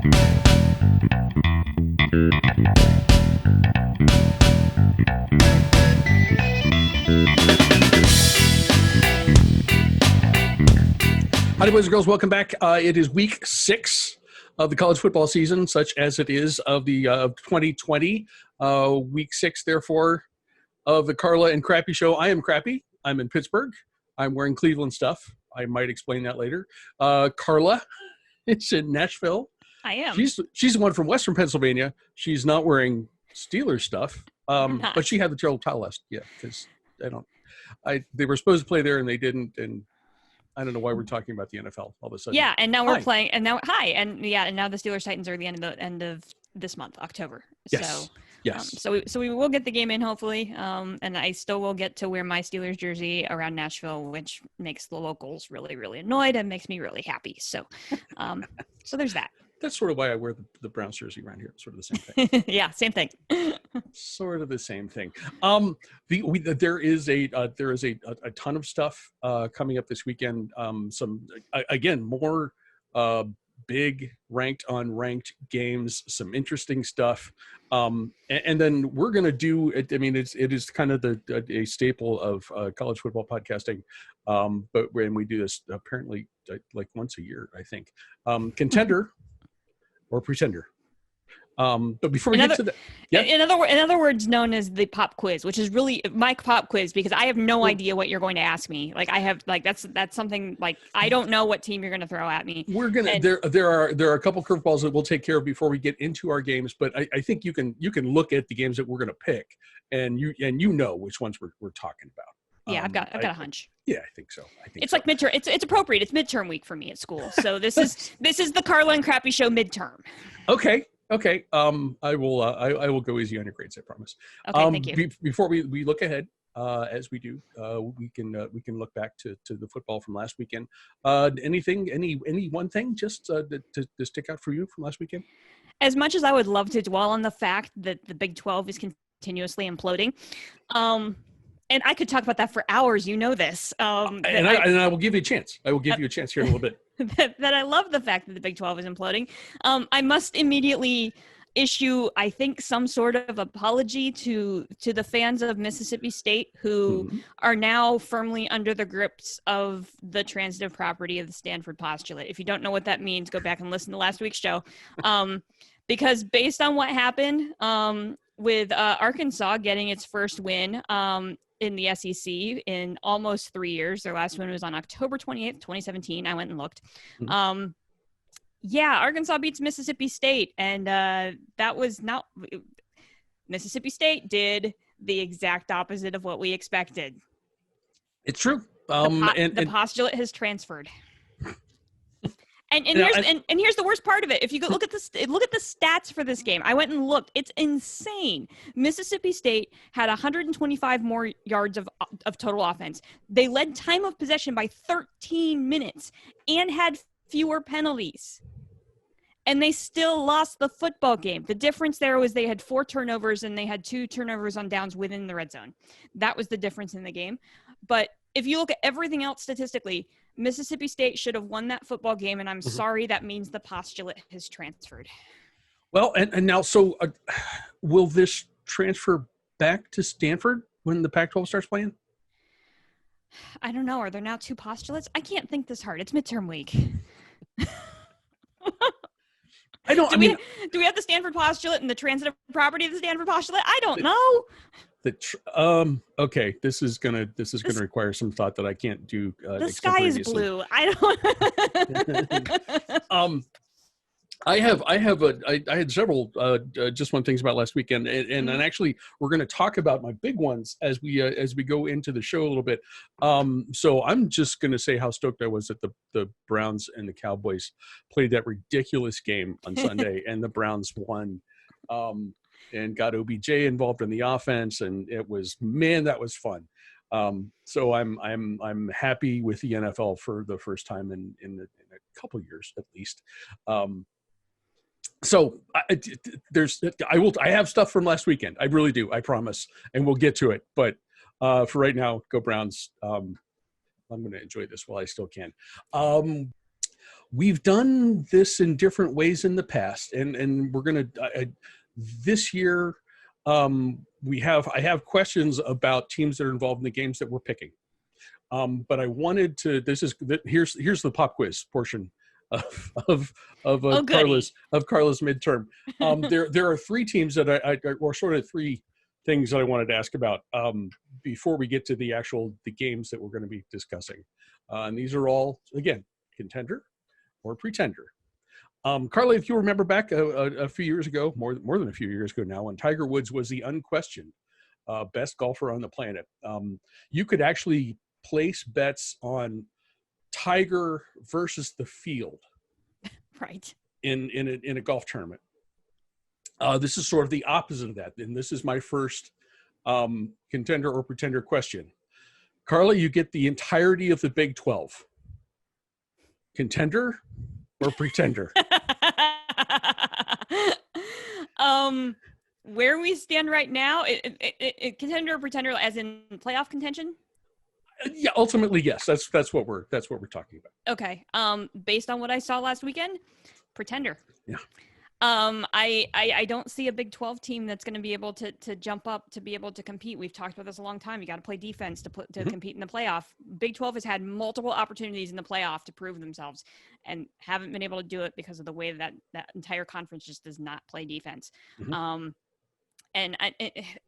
Howdy, boys and girls. Welcome back. It is week 6 of the college football season, such as it is of the 2020. Week 6, therefore, of the Carla and Crappy Show. I am Crappy. I'm in Pittsburgh. I'm wearing Cleveland stuff. I might explain that later. Carla, it's in Nashville. I am. She's the one from Western Pennsylvania. She's not wearing Steelers stuff, but she had the Gerald towel last. Yeah, because they were supposed to play there and they didn't, and I don't know why we're talking about the NFL all of a sudden. Yeah, and now we're playing, and now and now the Steelers Titans are the end of this month, October. Yes. So, yes. So we will get the game in hopefully, and I still will get to wear my Steelers jersey around Nashville, which makes the locals really, really annoyed and makes me really happy. So, so there's that. That's sort of why I wear the Browns jersey around here. Sort of the same thing. Yeah, same thing. Sort of the same thing. There is a ton of stuff coming up this weekend. More big ranked, unranked games. Some interesting stuff. And then we're gonna do it. I mean, it is kind of a staple of college football podcasting. But when we do this, apparently like once a year, I think. Contender. Or pretender. But before we get to that, in other words, known as the pop quiz, which is really my pop quiz because I have no idea what you're going to ask me. Like that's something like I don't know what team you're going to throw at me. We're gonna there are a couple curveballs that we'll take care of before we get into our games, but I think you can look at the games that we're going to pick and you know which ones we're talking about. Yeah, I've got a hunch. Yeah, I think so. It's like midterm. It's appropriate. It's midterm week for me at school. So this is the Carla and Crappy Show midterm. Okay. I will go easy on your grades. I promise. Okay, thank you. Before we look ahead, as we do, we can look back to the football from last weekend. Any one thing just to stick out for you from last weekend? As much as I would love to dwell on the fact that the Big 12 is continuously imploding, and I could talk about that for hours. You know this. And I will give you a chance. I will give you a chance here in a little bit. that I love the fact that the Big 12 is imploding. I must immediately issue, I think, some sort of apology to the fans of Mississippi State who are now firmly under the grips of the transitive property of the Stanford postulate. If you don't know what that means, go back and listen to last week's show. Because based on what happened with Arkansas getting its first win in the SEC in almost 3 years. Their last one was on October 28th, 2017. I went and looked. Arkansas beats Mississippi State. And that was not – Mississippi State did the exact opposite of what we expected. It's true. The postulate has transferred. And here's the worst part of it. If you go look at the stats for this game, I went and looked. It's insane. Mississippi State had 125 more yards of total offense. They led time of possession by 13 minutes and had fewer penalties. And they still lost the football game. The difference there was they had 4 turnovers and they had 2 turnovers on downs within the red zone. That was the difference in the game. But if you look at everything else statistically, Mississippi State should have won that football game, and I'm sorry that means the postulate has transferred. Well, and now, so will this transfer back to Stanford when the Pac-12 starts playing? I don't know. Are there now 2 postulates? I can't think this hard. It's midterm week. Do we have the Stanford postulate and the transitive property of the Stanford postulate? I don't know. Okay, this is gonna require some thought that I can't do. The sky is blue. I don't. I had several just one things about last weekend, and actually we're going to talk about my big ones as we go into the show a little bit. So I'm just going to say how stoked I was that the Browns and the Cowboys played that ridiculous game on Sunday, and the Browns won. And got OBJ involved in the offense, and it was, man, that was fun. So I'm happy with the NFL for the first time in a couple years at least. So I have stuff from last weekend. I really do. I promise, and we'll get to it. But for right now, go Browns. I'm going to enjoy this while I still can. we've done this in different ways in the past, and we're going to this year. I have questions about teams that are involved in the games that we're picking. But I wanted to. Here's the pop quiz portion of Carla's midterm. There are three teams that or sort of three things that I wanted to ask about before we get to the games that we're going to be discussing. And these are all, again, contender or pretender. Carla, if you remember back a few years ago, more than a few years ago now, when Tiger Woods was the unquestioned best golfer on the planet, you could actually place bets on Tiger versus the field, right? In a golf tournament. This is sort of the opposite of that, and this is my first contender or pretender question. Carla, you get the entirety of the Big 12. Contender or pretender? Where we stand right now, contender or pretender, as in playoff contention? Yeah, ultimately, yes. That's what we're talking about. Okay. Based on what I saw last weekend, pretender. Yeah. I don't see a Big 12 team that's going to be able to jump up to be able to compete. We've talked about this a long time. You got to play defense to compete in the playoff. Big 12 has had multiple opportunities in the playoff to prove themselves and haven't been able to do it because of the way that entire conference just does not play defense. And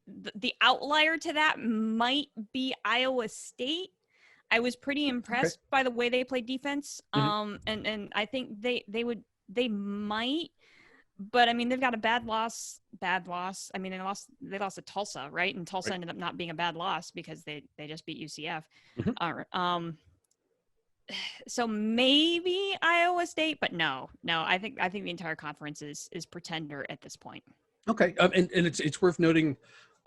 the outlier to that might be Iowa State. I was pretty impressed by the way they played defense. And I think they might, but I mean, they've got a bad loss. I mean, they lost to Tulsa, right? And Tulsa ended up not being a bad loss because they just beat UCF. So maybe Iowa State, but no, I think the entire conference is pretender at this point. Okay, and it's worth noting.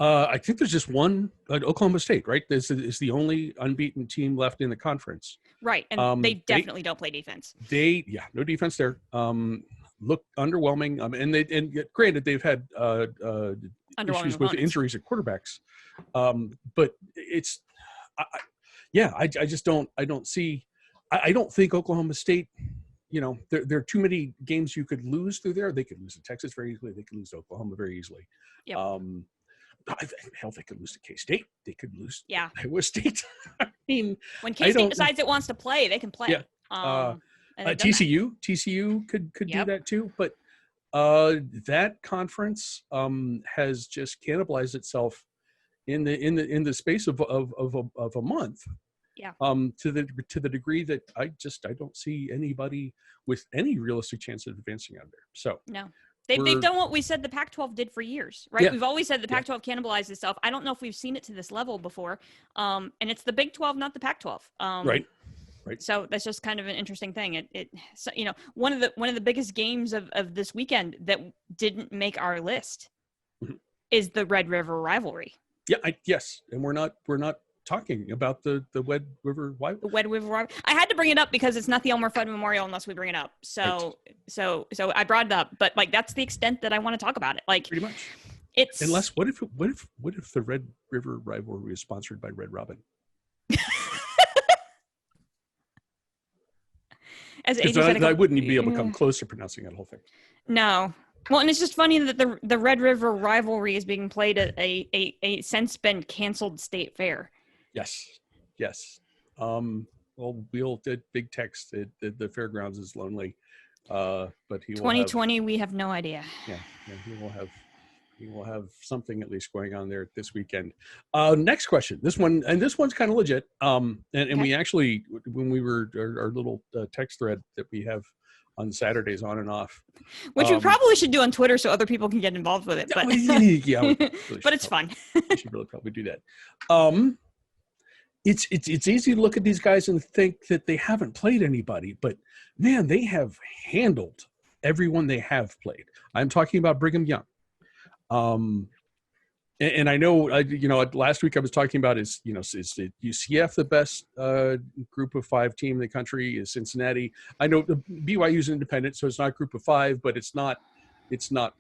I think there's just one, Oklahoma State, right? This is the only unbeaten team left in the conference. Right, and they definitely don't play defense. No defense there. Look underwhelming. And granted, they've had issues with injuries at quarterbacks. But it's, I just don't see. I don't think Oklahoma State. There are too many games you could lose through there. They could lose to Texas very easily. They could lose to Oklahoma very easily. Yep. Hell, they could lose to K-State. They could lose to Iowa State. I mean, when K-State decides it wants to play, they can play. Yeah. TCU could do that too. But that conference has just cannibalized itself in the space of a month. Yeah. To the degree that I don't see anybody with any realistic chance of advancing out of there. So no, they've done what we said the Pac-12 did for years, right? Yeah. We've always said the Pac-12 cannibalized itself. I don't know if we've seen it to this level before. And it's the Big 12, not the Pac-12. Right. So that's just kind of an interesting thing. So, one of the biggest games of this weekend that didn't make our list is the Red River rivalry. Yeah. Yes, and we're not talking about the Red River rivalry. The Red River rivalry. I had to bring it up because it's not the Elmer Fudd Memorial unless we bring it up. So I brought it up, but that's the extent that I want to talk about it. Pretty much. It's unless what if the Red River rivalry is sponsored by Red Robin? As I wouldn't be able to come close to pronouncing that whole thing. No. Well, and it's just funny that the Red River rivalry is being played at a since been canceled state fair. Yes. Well, we'll did big text. The fairgrounds is lonely, but he 2020. We have no idea. Yeah, he will have something at least going on there this weekend. Next question. This one's kind of legit. And we actually, when we were our little text thread that we have on Saturdays on and off, which we probably should do on Twitter so other people can get involved with it. But but it's fun. We should really probably do that. It's easy to look at these guys and think that they haven't played anybody, but man, they have handled everyone they have played. I'm talking about Brigham Young. And I know, last week I was talking about is UCF the best group of 5 team in the country? Is Cincinnati? I know the BYU is independent, so it's not group of 5, but it's not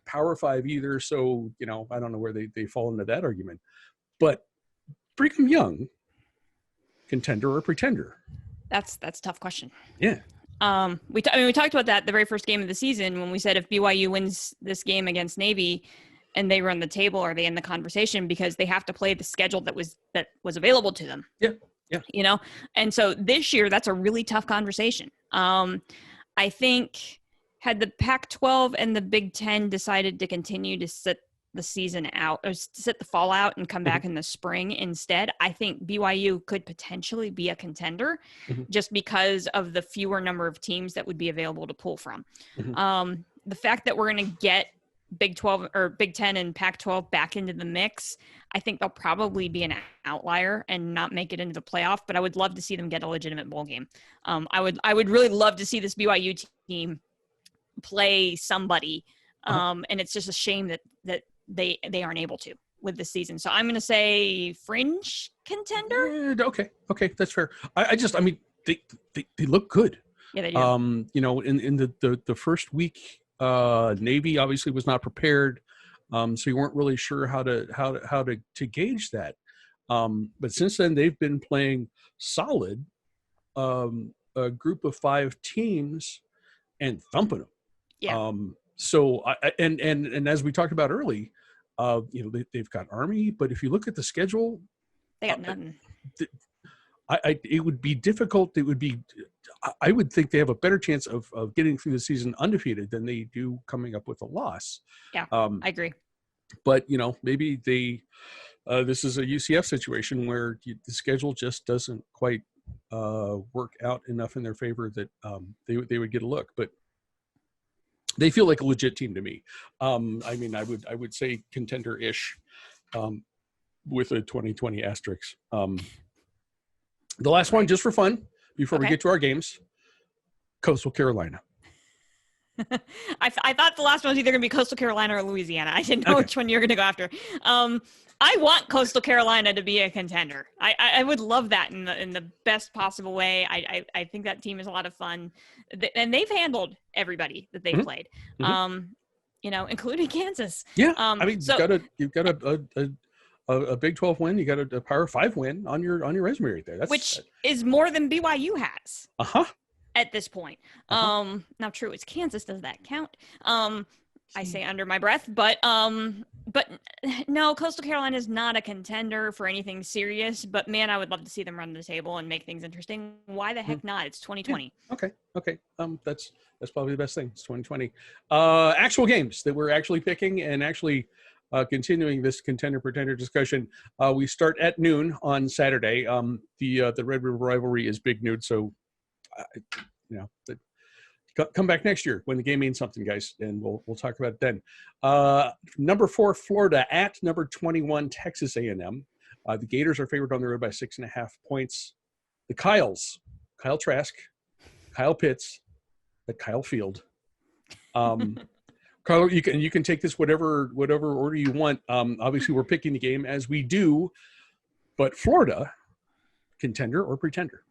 Power 5 either. So I don't know where they fall into that argument. But Brigham Young, contender or pretender? That's a tough question. Yeah. We talked about that the very first game of the season when we said if BYU wins this game against Navy and they run the table, are they in the conversation, because they have to play the schedule that was available to them. Yeah. You know, and so this year that's a really tough conversation. I think had the Pac-12 and the Big Ten decided to continue to sit the season out or sit the fall out and come back in the spring instead, I think BYU could potentially be a contender just because of the fewer number of teams that would be available to pull from. The fact that we're going to get Big 12 or Big 10 and Pac-12 back into the mix, I think they'll probably be an outlier and not make it into the playoff, but I would love to see them get a legitimate bowl game. I would really love to see this BYU team play somebody. And it's just a shame that they aren't able to with this season. So I'm going to say fringe contender. Okay. That's fair. I mean, they look good. Yeah, they do. You know, in the first week, Navy obviously was not prepared. So you weren't really sure how to gauge that. But since then they've been playing solid, a group of 5 teams and thumping them. Yeah. So and as we talked about early, you know, they've got Army, but if you look at the schedule, they got nothing. It would be difficult. I would think they have a better chance of getting through the season undefeated than they do coming up with a loss. Yeah, I agree. But, you know, maybe this is a UCF situation where the schedule just doesn't quite work out enough in their favor that they would get a look. But they feel like a legit team to me. I mean, I would say contender-ish with a 2020 asterisk. The last one, just for fun, before we get to our games, Coastal Carolina. I thought the last one was either going to be Coastal Carolina or Louisiana. I didn't know which one you're going to go after. I want Coastal Carolina to be a contender. I would love that in the best possible way. I think that team is a lot of fun, and they've handled everybody that they've played, you know, including Kansas. Yeah, I mean, you've got a Big 12 win. You got a Power 5 win on your resume right there. Which is more than BYU has. At this point. Now true, it's Kansas. Does that count? I say under my breath, but no, Coastal Carolina is not a contender for anything serious, but man, I would love to see them run the table and make things interesting. Why the heck not? It's 2020. Yeah. Okay. That's probably the best thing. It's 2020. Actual games that we're actually picking and actually continuing this contender-pretender discussion. We start at noon on Saturday. The Red River Rivalry is big noon, so you know, come back next year when the game means something, guys, and we'll talk about it then. Number 4, Florida at number 21, Texas A&M. The Gators are favored on the road by 6.5 points. The Kyles, Kyle Trask, Kyle Pitts, the Kyle Field. Carla, you can take this whatever order you want. Obviously, we're picking the game as we do, but Florida, contender or pretender?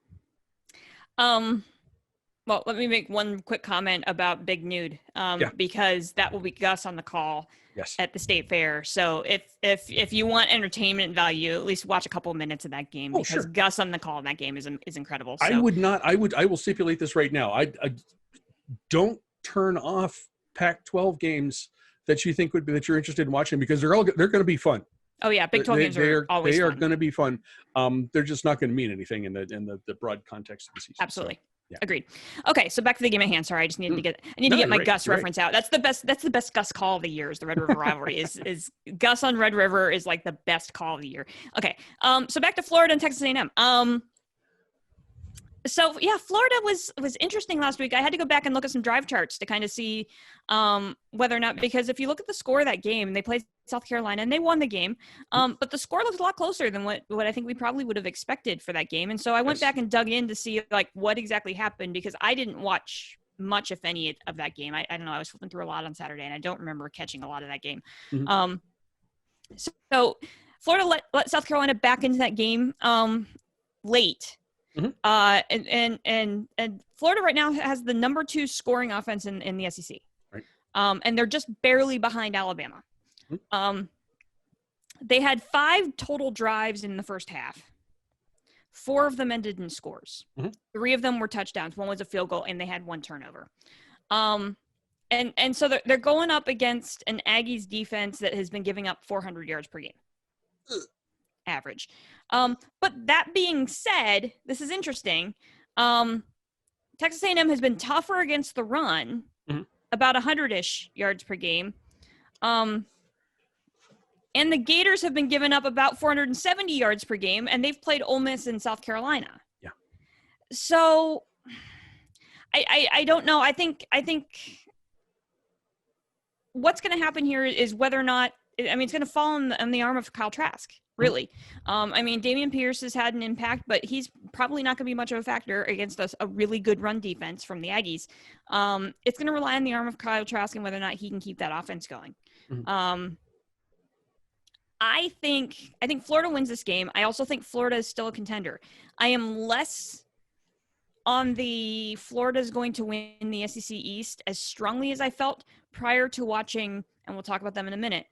Well, let me make one quick comment about Big Nude, because that will be Gus on the call at the State Fair. So if you want entertainment value, at least watch a couple of minutes of that game, because Gus on the call in that game is incredible. So. I will stipulate this right now. I don't turn off Pac-12 games that you think that you're interested in watching, because they're going to be fun. Oh yeah, Big 12 games are always fun. They are going to be fun. They're just not going to mean anything in the broad context of the season. Absolutely. So, yeah. Agreed. Okay, so back to the game at hand. Sorry, I just needed to get my Gus reference out. That's the best Gus call of the year. Is the Red River Rivalry is Gus on Red River is like the best call of the year. Okay, so back to Florida and Texas A&M. So yeah, Florida was interesting last week. I had to go back and look at some drive charts to kind of see whether or not, because if you look at the score of that game, they played South Carolina and they won the game. But the score looks a lot closer than what I think we probably would have expected for that game. And so I went back and dug in to see like what exactly happened, because I didn't watch much, if any, of that game. I don't know. I was flipping through a lot on Saturday and I don't remember catching a lot of that game. So Florida let South Carolina back into that game late. And Florida right now has the number 2 scoring offense in the SEC. Right. And they're just barely behind Alabama. They had 5 total drives in the first half. 4 of them ended in scores. Mm-hmm. 3 of them were touchdowns. 1 was a field goal, and they had 1 turnover. And so they're going up against an Aggies defense that has been giving up 400 yards per game. Average. But that being said, this is interesting. Texas A&M has been tougher against the run, about 100-ish yards per game. And the Gators have been giving up about 470 yards per game, and they've played Ole Miss and South Carolina. Yeah. So I don't know. I think what's going to happen here is whether or not, I mean, it's going to fall on the arm of Kyle Trask, really. I mean, Damian Pierce has had an impact, but he's probably not going to be much of a factor against a really good run defense from the Aggies. It's going to rely on the arm of Kyle Trask and whether or not he can keep that offense going. I think Florida wins this game. I also think Florida is still a contender. I am less on the Florida's going to win the SEC East as strongly as I felt prior to watching, and we'll talk about them in a minute,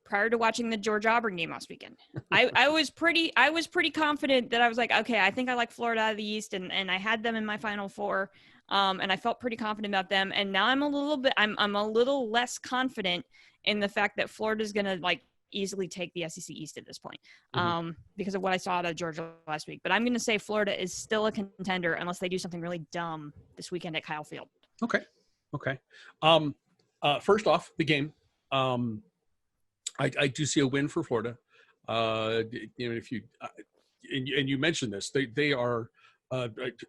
prior to watching the Georgia-Auburn game last weekend. I was pretty confident that I was like, okay, I think I like Florida out of the East, and I had them in my Final Four, and I felt pretty confident about them. And now I'm a little less confident in the fact that Florida's going to like easily take the SEC East at this point, because of what I saw out of Georgia last week. But I'm going to say Florida is still a contender unless they do something really dumb this weekend at Kyle Field. Okay. First off, the game. I do see a win for Florida. If you and you mentioned this, they are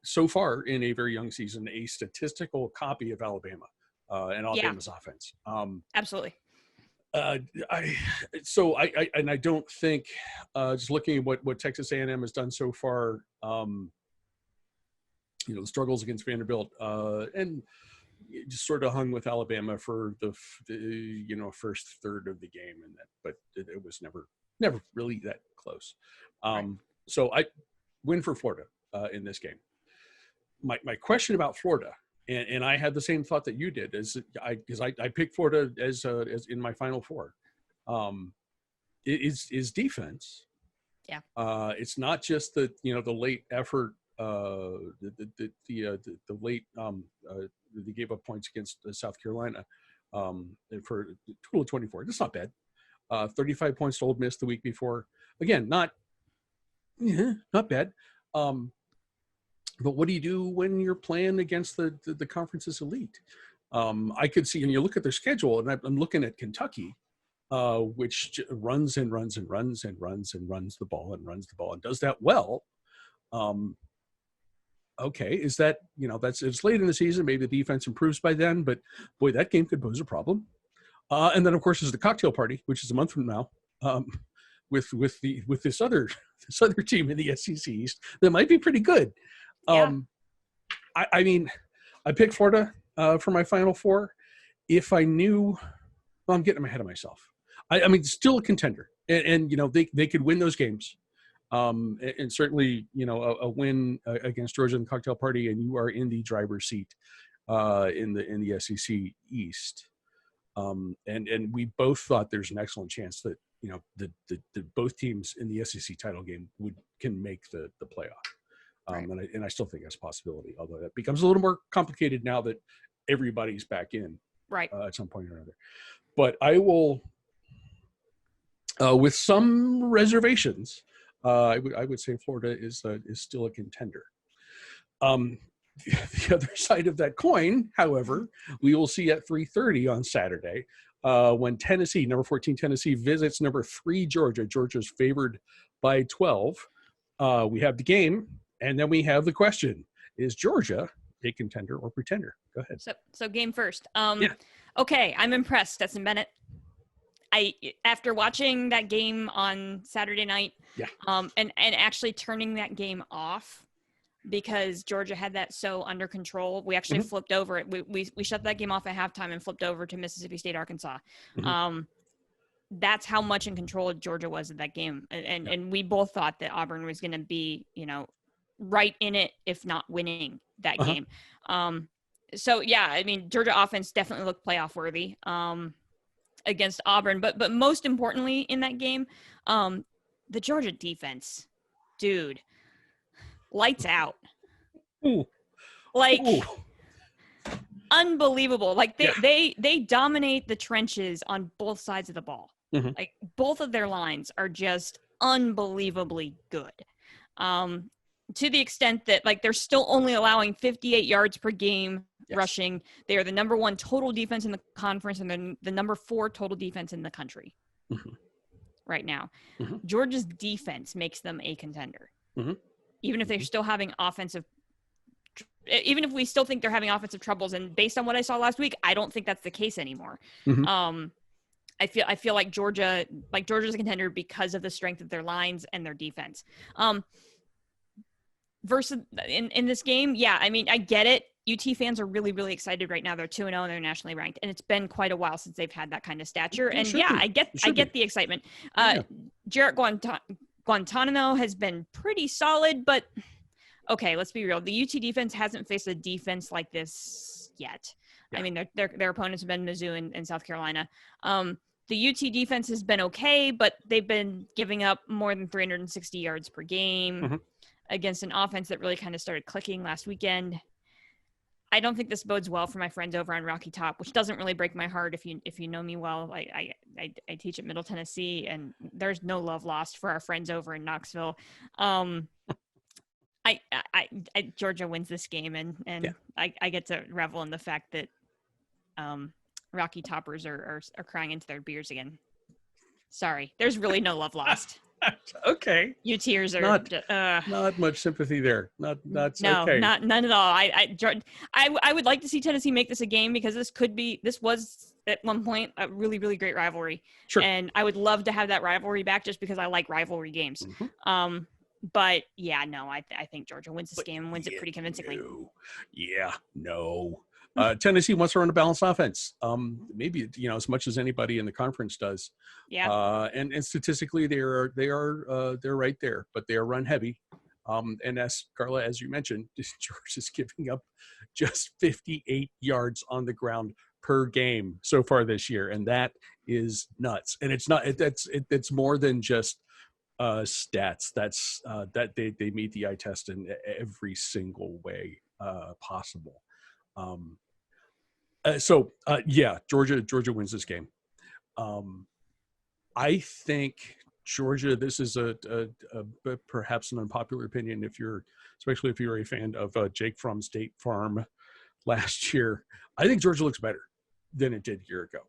so far in a very young season a statistical copy of Alabama and Alabama's offense. Absolutely. I don't think just looking at what Texas A&M has done so far, the struggles against Vanderbilt and just sort of hung with Alabama for the first third of the game, and that, but it was never really that close. So I win for Florida in this game. My question about Florida, and I had the same thought that you did, because I picked Florida as in my Final Four, is defense. Yeah. It's not just the late effort, the late they gave up points against South Carolina for a total of 24. That's not bad. 35 points to Ole Miss the week before. Again, not bad. But what do you do when you're playing against the conference's elite? I could see, and you look at their schedule, and I'm looking at Kentucky, which runs and runs and runs and runs and runs the ball and does that well. Okay, is that, it's late in the season, maybe the defense improves by then, but boy, that game could pose a problem. And then of course there's the cocktail party, which is a month from now, with this other team in the SEC East that might be pretty good. Yeah. I mean, I picked Florida for my Final Four. If I knew, well, I'm getting ahead of myself. I mean, still a contender, and they could win those games. And certainly, a win against Georgia in the cocktail party, and you are in the driver's seat in the SEC East. And we both thought there's an excellent chance that the both teams in the SEC title game can make the playoff. Right. And I still think that's a possibility, although that becomes a little more complicated now that everybody's back in at some point or another. But I will, with some reservations, I would say Florida is still a contender. The other side of that coin, however, we will see at 3:30 on Saturday when Tennessee, number 14 Tennessee, visits number 3 Georgia. Georgia's favored by 12. We have the game, and then we have the question: is Georgia a contender or pretender? Go ahead. So game first. Okay, I'm impressed, Stetson Bennett. After watching that game on Saturday night, and actually turning that game off because Georgia had that so under control, we actually flipped over it. We shut that game off at halftime and flipped over to Mississippi State, Arkansas. That's how much in control Georgia was of that game, and we both thought that Auburn was going to be, right in it, if not winning that game. So yeah, I mean, Georgia offense definitely looked playoff worthy. Against Auburn, but most importantly in that game, the Georgia defense, dude, lights out. Ooh. Like, Ooh. unbelievable. Like they dominate the trenches on both sides of the ball. Mm-hmm. Like both of their lines are just unbelievably good. To the extent that like they're still only allowing 58 yards per game rushing. They are the number 1 total defense in the conference and then the number 4 total defense in the country right now. Georgia's defense makes them a contender. Even if they're still having even if we still think they're having offensive troubles, and based on what I saw last week, I don't think that's the case anymore. I feel like Georgia's a contender because of the strength of their lines and their defense. Versus in this game, I mean, I get it. UT fans are really, really excited right now. They're 2-0 and they're nationally ranked, and it's been quite a while since they've had that kind of stature. And I get the excitement. Jarrett Guantanamo has been pretty solid, but okay, let's be real. The UT defense hasn't faced a defense like this yet. I mean, their opponents have been Mizzou and South Carolina. The UT defense has been okay, but they've been giving up more than 360 yards per game against an offense that really kind of started clicking last weekend. I don't think this bodes well for my friends over on Rocky Top, which doesn't really break my heart if you know me well. I teach at Middle Tennessee, and there's no love lost for our friends over in Knoxville. Georgia wins this game, and I get to revel in the fact that Rocky Toppers are crying into their beers again. Sorry, there's really no love lost. Okay. You tears are not much sympathy there. None at all. I would like to see Tennessee make this a game because this was at one point a really, really great rivalry. Sure. And I would love to have that rivalry back just because I like rivalry games. But I think Georgia wins this game and wins it pretty convincingly. No. Tennessee wants to run a balanced offense. Maybe as much as anybody in the conference does. And statistically, they're right there, but they are run heavy. And as Carla, as you mentioned, Georgia's giving up just 58 yards on the ground per game so far this year, and that is nuts. And it's not. It's more than just stats. That's that they meet the eye test in every single way possible. Georgia wins this game. I think Georgia. This is a perhaps an unpopular opinion especially if you're a fan of Jake from State Farm last year. I think Georgia looks better than it did a year ago.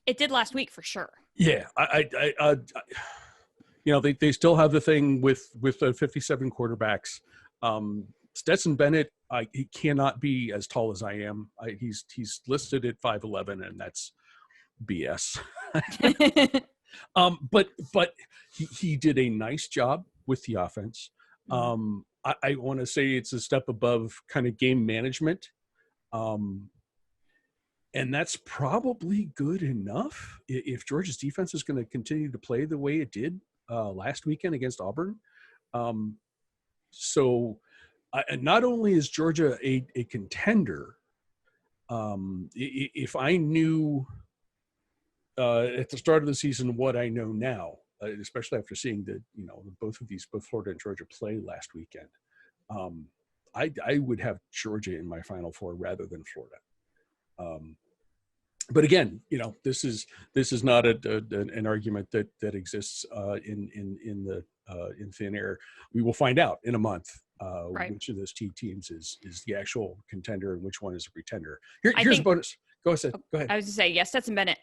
It did last week for sure. Yeah, they still have the thing with 57 quarterbacks. Stetson Bennett, he cannot be as tall as I am. He's listed at 5'11", and that's BS. But he did a nice job with the offense. I want to say it's a step above kind of game management. And that's probably good enough if Georgia's defense is going to continue to play the way it did last weekend against Auburn. Not only is Georgia a contender, if I knew at the start of the season what I know now, especially after seeing both Florida and Georgia play last weekend, I would have Georgia in my Final Four rather than Florida. But again, this is not an argument that exists in thin air. We will find out in a month which of those two teams is the actual contender and which one is a pretender. Here's a bonus. Go ahead. I was to say, yes, Stetson Bennett.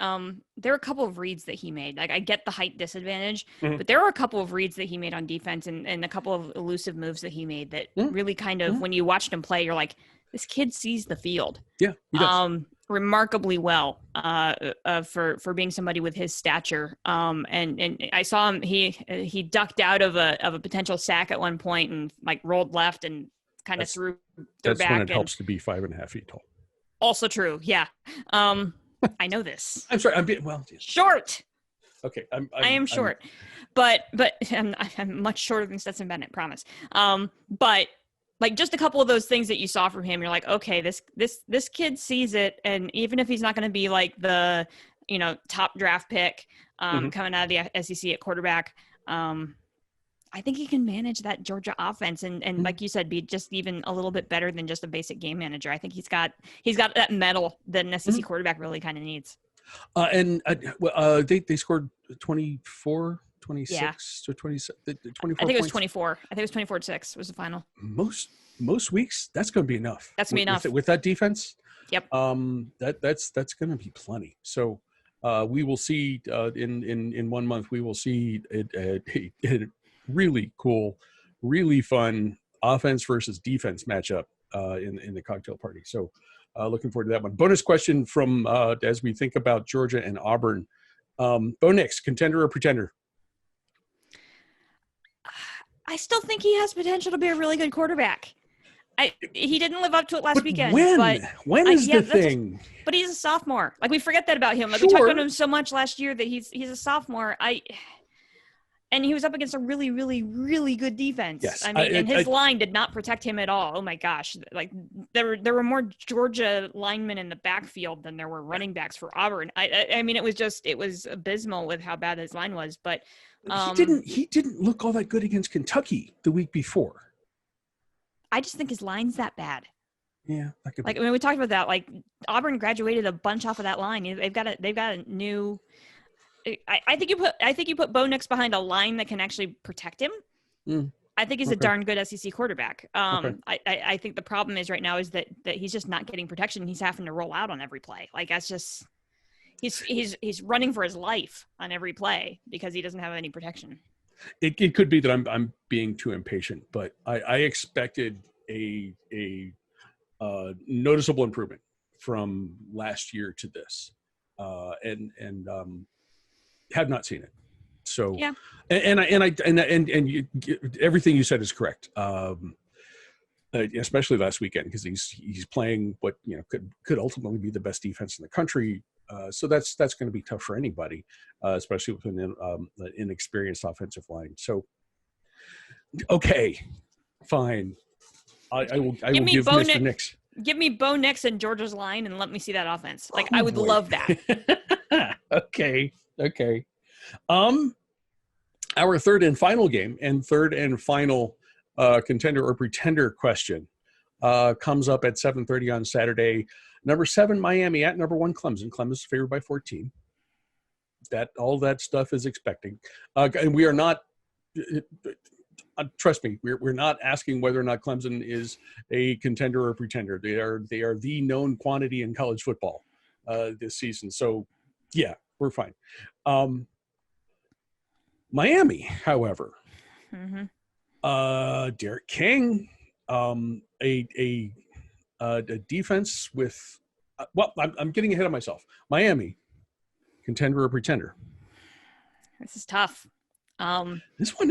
There are a couple of reads that he made. Like I get the height disadvantage, but there were a couple of reads that he made on defense and a couple of elusive moves that he made that really kind of, when you watched him play, you're like, this kid sees the field. Yeah, he does. Remarkably well for being somebody with his stature. And I saw him. He ducked out of a potential sack at one point and like rolled left and kind of threw their back. That's when it helps to be 5.5 feet tall. Also true. Yeah. I know this. I'm sorry. I'm being short. Okay. I am short, but I'm much shorter than Stetson Bennett. Promise. But like just a couple of those things that you saw from him, you're like, okay, this kid sees it, and even if he's not going to be like the top draft pick coming out of the SEC at quarterback, I think he can manage that Georgia offense and like you said, be just even a little bit better than just a basic game manager. I think he's got that mettle that an SEC quarterback really kind of needs. They scored 24, 26 to 27, 24 I think it was points. 24. I think it was 24-6 was the final. Most weeks that's going to be enough. That's going to be enough with that defense. Yep. That's going to be plenty. So we will see in 1 month we will see a really cool, really fun offense versus defense matchup in the cocktail party. So looking forward to that one. Bonus question from as we think about Georgia and Auburn. Bo Nix, contender or pretender? I still think he has potential to be a really good quarterback. He didn't live up to it last weekend. When is the thing? But he's a sophomore. Like, we forget that about him. Like, we talked about him so much last year that he's a sophomore. And he was up against a really, really, really good defense. Yes. I mean, and his line did not protect him at all. Oh my gosh. Like, there were more Georgia linemen in the backfield than there were running backs for Auburn. I mean, it was abysmal with how bad his line was, but he didn't look all that good against Kentucky the week before. I just think his line's that bad. Yeah. I mean, we talked about that. Like, Auburn graduated a bunch off of that line. They've got a new. I think you put Bo Nix behind a line that can actually protect him. I think he's a darn good SEC quarterback. I think the problem is right now is that he's just not getting protection. He's having to roll out on every play. Like, that's just he's running for his life on every play because he doesn't have any protection. It could be that I'm being too impatient, but I expected a noticeable improvement from last year to this, and have not seen it. So yeah, and everything you said is correct. Especially last weekend, because he's playing what could ultimately be the best defense in the country. So that's going to be tough for anybody, especially with an inexperienced offensive line. So, okay, fine. I will give Mr. Nix. Give me Bo Nix and Georgia's line and let me see that offense. Like, I would love that. Okay. Our third and final game and third and final contender or pretender question comes up at 7:30 on Saturday. Number 7, Miami at number 1, Clemson. Clemson's favored by 14. All that stuff is expecting. And we are not, trust me, we're not asking whether or not Clemson is a contender or pretender. They are the known quantity in college football this season. So, yeah, we're fine. Miami, however, Derek King, a defense with I'm getting ahead of myself. Miami, contender or pretender? This is tough. This one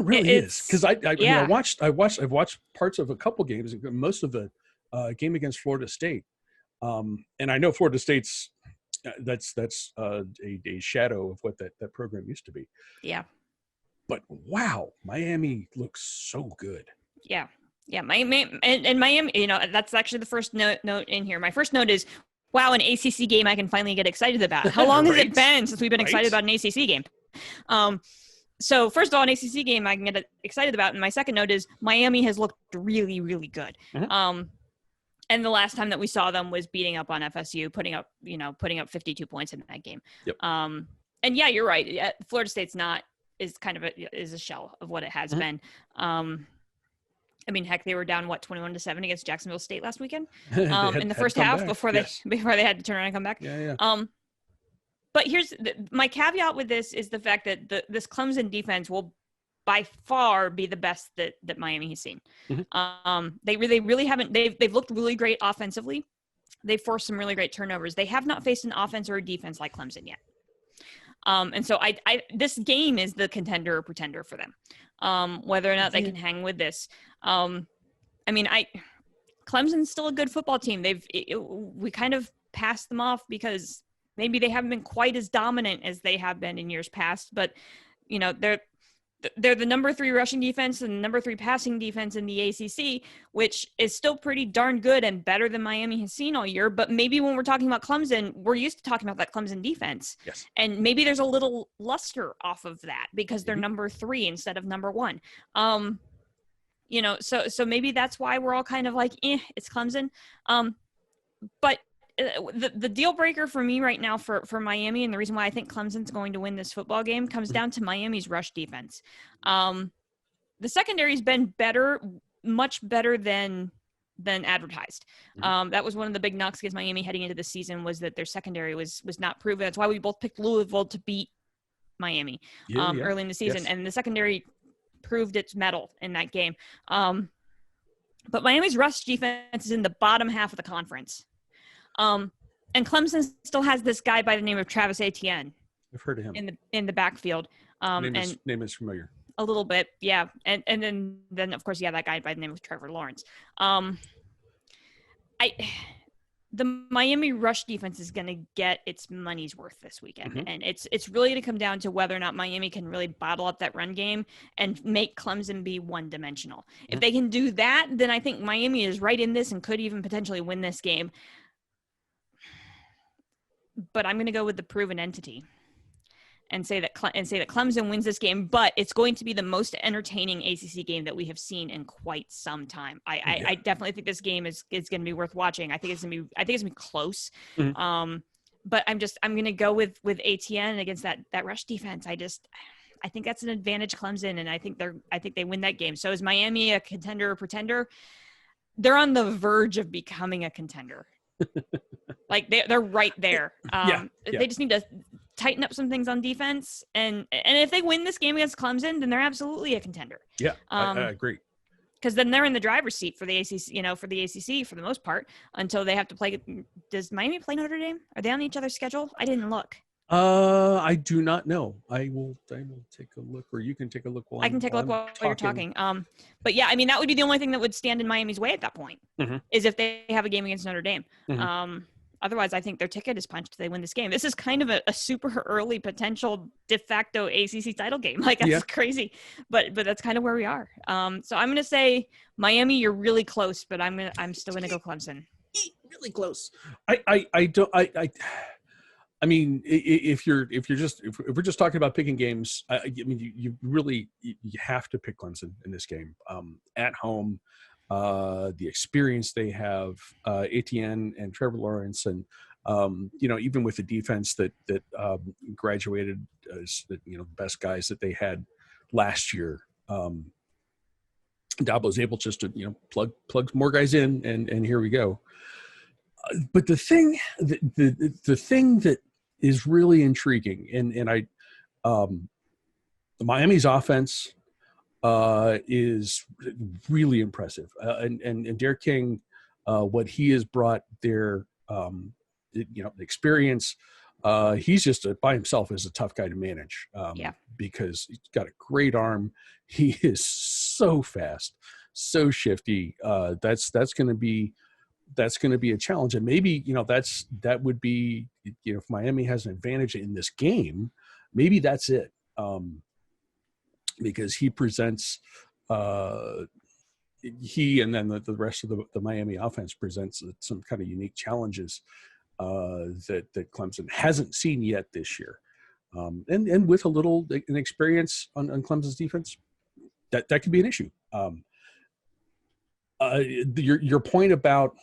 really is, because I've watched parts of a couple games, most of the game against Florida State, and I know Florida State's that's a shadow of what that program used to be. Yeah. But wow, Miami looks so good. Yeah. Yeah, Miami, and Miami, that's actually the first note in here. My first note is, wow, an ACC game I can finally get excited about. How long has it been since we've been excited about an ACC game? So first of all, an ACC game I can get excited about. And my second note is Miami has looked really, really good. And the last time that we saw them was beating up on FSU, putting up 52 points in that game. Yep. And yeah, you're right. Florida State's is kind of a shell of what it has been. I mean, heck, they were down 21-7 against Jacksonville State last weekend in the first half before they had to turn around and come back. Yeah. But here's my caveat with this is the fact that this Clemson defense will by far be the best that Miami has seen. They really haven't. They've looked really great offensively. They've forced some really great turnovers. They have not faced an offense or a defense like Clemson yet. And so this game is the contender or pretender for them. Whether or not they can hang with this. Clemson's still a good football team. We kind of passed them off because maybe they haven't been quite as dominant as they have been in years past, but they're they're the number 3 rushing defense and number 3 passing defense in the ACC, which is still pretty darn good and better than Miami has seen all year. But maybe when we're talking about Clemson, we're used to talking about that Clemson defense. Yes. And maybe there's a little luster off of that because they're number 3 instead of number 1. You know, so maybe that's why we're all kind of like, it's Clemson. But the deal breaker for me right now for Miami, and the reason why I think Clemson's going to win this football game, comes down to Miami's rush defense. The secondary's been better, much better than advertised. That was one of the big knocks against Miami heading into the season, was that their secondary was not proven. That's why we both picked Louisville to beat Miami early in the season. Yes. And the secondary proved its mettle in that game. But Miami's rush defense is in the bottom half of the conference. And Clemson still has this guy by the name of Travis Etienne. I've heard of him in the backfield. Name is familiar. A little bit, yeah. And then of course, that guy by the name of Trevor Lawrence. The Miami rush defense is going to get its money's worth this weekend, and it's really going to come down to whether or not Miami can really bottle up that run game and make Clemson be one-dimensional. If they can do that, then I think Miami is right in this and could even potentially win this game. But I'm going to go with the proven entity and say that Clemson wins this game, but it's going to be the most entertaining ACC game that we have seen in quite some time. I definitely think this game is going to be worth watching. I think it's going to be close. But I'm going to go with Etienne against that rush defense. I think that's an advantage Clemson, and I think they win that game. So is Miami a contender or pretender? They're on the verge of becoming a contender. Like they're right there. They just need to tighten up some things on defense, and if they win this game against Clemson, then they're absolutely a contender. I agree. Because then they're in the driver's seat for the ACC, for the ACC for the most part, until they have to play. Does Miami play Notre Dame? Are they on each other's schedule? I didn't look. I do not know. I will take a look, or you can take a look while I can take a look while you're talking. But yeah, I mean, that would be the only thing that would stand in Miami's way at that point, is if they have a game against Notre Dame. Otherwise, I think their ticket is punched if they win this game. This is kind of a super early potential de facto ACC title game. Like, that's crazy, but that's kind of where we are. So I'm going to say Miami, you're really close, but I'm still going to go Clemson. Really close. I mean, if we're just talking about picking games, I mean, you really have to pick Clemson in this game. At home, the experience they have, Etienne and Trevor Lawrence, and even with the defense that graduated as the best guys that they had last year, Dabo was able just to plug more guys in, and here we go. But the thing that is really intriguing, and Miami's offense is really impressive, and Derek King, what he has brought there, experience. He's just by himself is a tough guy to manage, because he's got a great arm. He is so fast, so shifty. That's going to be a challenge, and maybe that would be, if Miami has an advantage in this game, maybe that's it, because he presents he and then the rest of the Miami offense presents some kind of unique challenges that Clemson hasn't seen yet this year, and with a little inexperience on Clemson's defense, that could be an issue. Your point about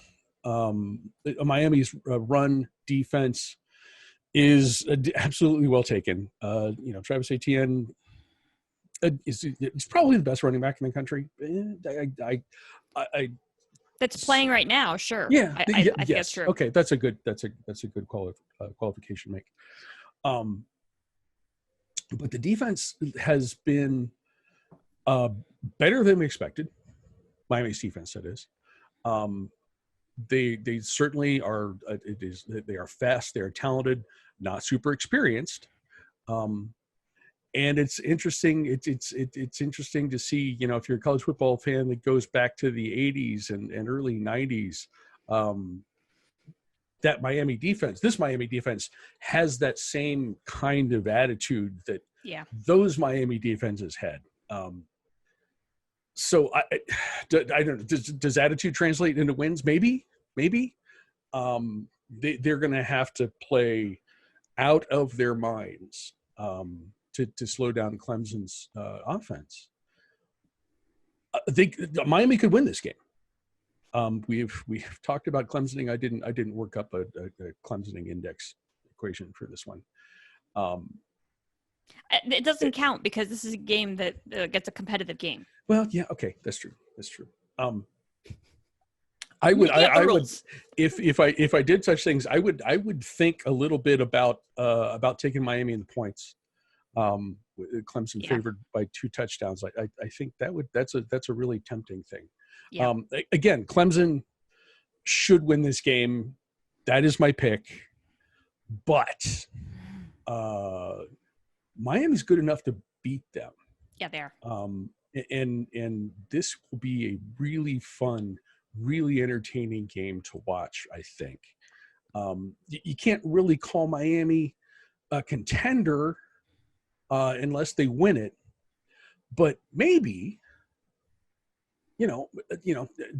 Miami's run defense is absolutely well taken. Travis Etienne is probably the best running back in the country. That's playing right now, sure. Yeah, I think that's true. Okay, that's a good qualification to make. But the defense has been better than we expected. Miami's defense, that is. They certainly are. They are fast. They are talented. Not super experienced. And it's interesting. It's interesting to see. If you're a college football fan that goes back to the '80s and early '90s, that Miami defense, this Miami defense, has that same kind of attitude that those Miami defenses had. So I don't know. Does attitude translate into wins? Maybe. They're going to have to play out of their minds to slow down Clemson's offense. Miami could win this game. We've talked about Clemsoning. I didn't work up a Clemsoning index equation for this one. It doesn't count because this is a game that gets a competitive game. Well, yeah, okay, that's true. I would if I did such things, I would think a little bit about taking Miami in the points. Clemson favored by 2 touchdowns. I think that's a really tempting thing. Yeah. Again, Clemson should win this game. That is my pick. But Miami's good enough to beat them. Yeah, they are. And this will be a really fun, really entertaining game to watch, I think. You can't really call Miami a contender unless they win it. But maybe,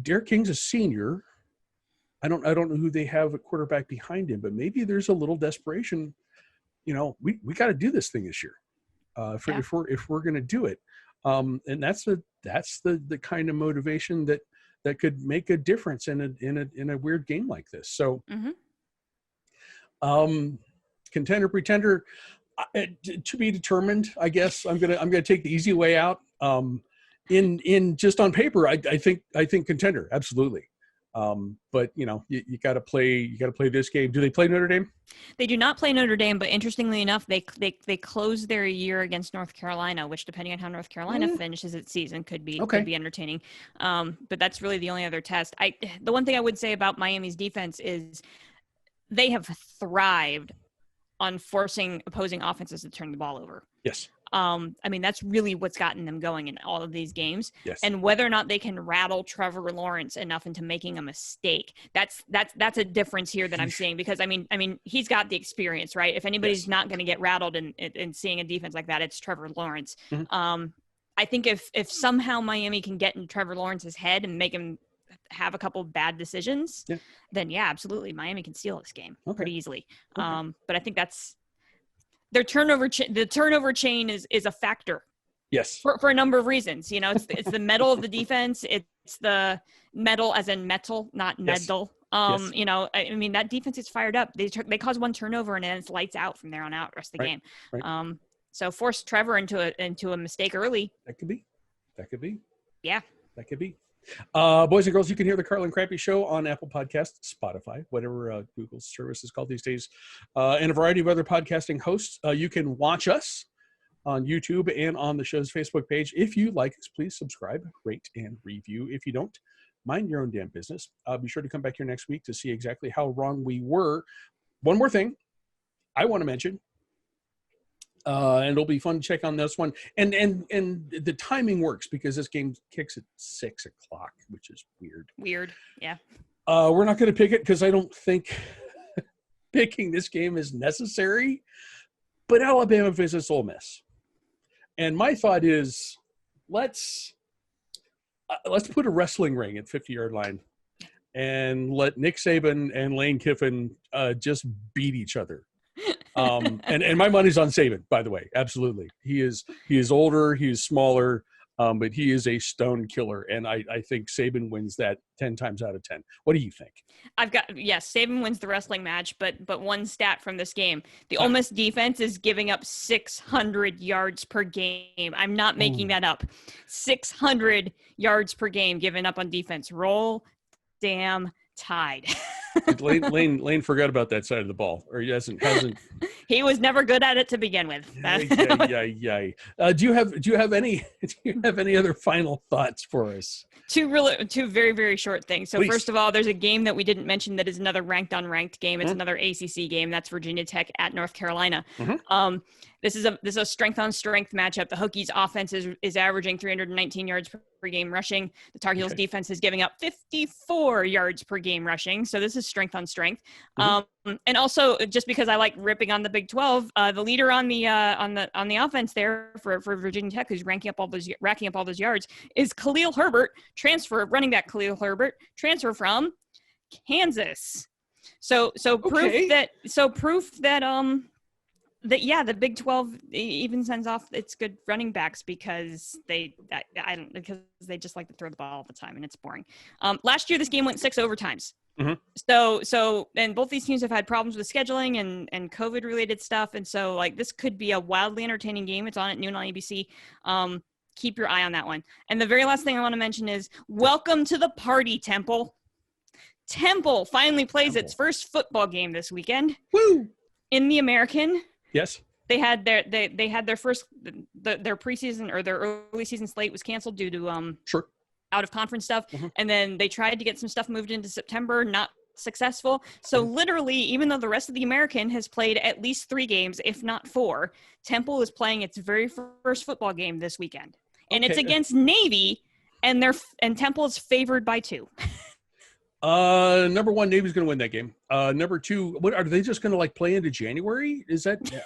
Derek King's a senior. I don't know who they have at quarterback behind him, but maybe there's a little desperation. We got to do this thing this year if we're going to do it. And that's the kind of motivation that could make a difference in a weird game like this. So, contender, pretender, to be determined. I guess I'm gonna take the easy way out. In just on paper, I think contender, absolutely. But you got to play this game. Do they play Notre Dame? They do not play Notre Dame, but interestingly enough, they close their year against North Carolina, which depending on how North Carolina finishes its season could be entertaining. But that's really the only other test. The one thing I would say about Miami's defense is they have thrived on forcing opposing offenses to turn the ball over. Yes. That's really what's gotten them going in all of these games. Yes. And whether or not they can rattle Trevor Lawrence enough into making a mistake, that's a difference here that I'm seeing, because I mean he's got the experience, right? If anybody's not going to get rattled in seeing a defense like that, it's Trevor Lawrence. Mm-hmm. I think if somehow Miami can get in Trevor Lawrence's head and make him have a couple of bad decisions, then absolutely, Miami can steal this game pretty easily. But I think that's their turnover. The turnover chain is a factor. Yes. For a number of reasons. It's the metal of the defense. It's the metal as in metal, not metal. That defense is fired up. They cause one turnover and then it's lights out from there on out rest of the game. Right. So force Trevor into a mistake early. That could be. Yeah. That could be. Boys and girls, you can hear the Carla and Crappy Show on Apple Podcasts, Spotify, whatever Google's service is called these days, and a variety of other podcasting hosts. You can watch us on YouTube and on the show's Facebook page. If you like us, please subscribe, rate, and review. If you don't, mind your own damn business. Be sure to come back here next week to see exactly how wrong we were. One more thing I want to mention. And it'll be fun to check on this one. And the timing works because this game kicks at 6:00, which is weird. Weird, yeah. We're not going to pick it because I don't think picking this game is necessary. But Alabama visits Ole Miss, and my thought is let's put a wrestling ring at 50-yard line and let Nick Saban and Lane Kiffin just beat each other. And my money's on Saban, by the way. Absolutely. He is older, he's smaller, but he is a stone killer. And I think Saban wins that 10 times out of 10. What do you think? Saban wins the wrestling match, but one stat from this game. The Ole Miss defense is giving up 600 yards per game. I'm not making that up. 600 yards per game given up on defense. Roll damn Tide. Lane forgot about that side of the ball, or he hasn't. He was never good at it to begin with. Yeah. Do you have any other final thoughts for us? Two very, very short things. So Please. First of all, there's a game that we didn't mention that is another ranked unranked game. It's another ACC game. That's Virginia Tech at North Carolina. This is a strength on strength matchup. The Hokies offense is averaging 319 yards per game rushing. The Tar Heels defense is giving up 54 yards per game rushing. So this is strength on strength. And also, just because I like ripping on the Big 12, the leader on the offense there for Virginia Tech, who's racking up all those yards, is Khalil Herbert, running back Khalil Herbert, transfer from Kansas. So proof that the Big 12 even sends off its good running backs because they just like to throw the ball all the time and it's boring. Last year this game went 6 overtimes. So and both these teams have had problems with scheduling and COVID related stuff, and so like this could be a wildly entertaining game. It's on at noon on ABC. Keep your eye on that one. And the very last thing I want to mention is welcome to the party, Temple. Temple finally plays its first football game this weekend. Woo! In the American. Yes. They had their first their preseason or their early season slate was canceled due to out of conference stuff, and then they tried to get some stuff moved into September, not successful. So literally, even though the rest of the American has played at least 3 games, if not 4, Temple is playing its very first football game this weekend, and it's against Navy, and Temple is favored by 2. Number 1, Navy's going to win that game. Number 2, what are they just going to like play into January?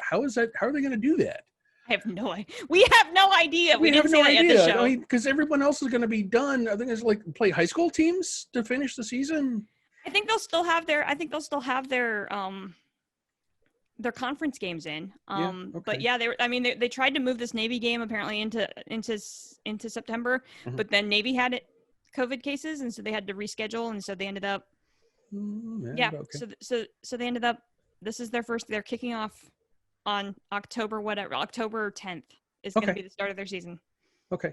How are they going to do that? I have no idea. We have no idea. We didn't say that at the show. I mean, because everyone else is going to be done. I think it's like play high school teams to finish the season. I think they'll still have their conference games in. But yeah, they tried to move this Navy game apparently into September, but then Navy had COVID cases, and so they had to reschedule, and so they ended up so they ended up, this is they're kicking off on October 10th is going to be the start of their season. Okay.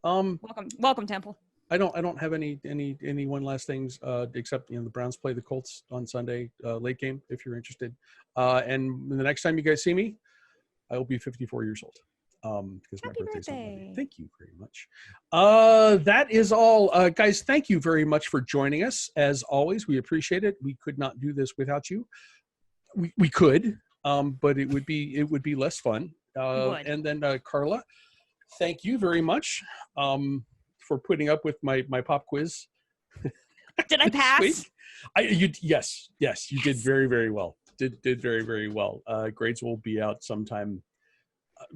Welcome Temple. I don't have any one last things except the Browns play the Colts on Sunday, late game if you're interested. And the next time you guys see me, I will be 54 years old. Because my birthday's on Monday. Thank you very much. That is all, guys. Thank you very much for joining us. As always, we appreciate it. We could not do this without you. We could, but it would be less fun. And then Carla, thank you very much for putting up with my pop quiz. Did I pass? Yes, you did very, very well. Did very, very well. Grades will be out sometime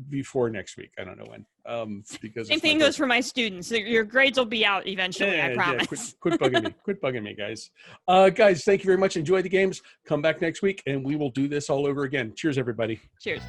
before next week. I don't know when. Because same thing goes for my students. Your grades will be out eventually. I promise. Quit bugging me. Quit bugging me, guys. Guys, thank you very much. Enjoy the games. Come back next week, and we will do this all over again. Cheers, everybody. Cheers.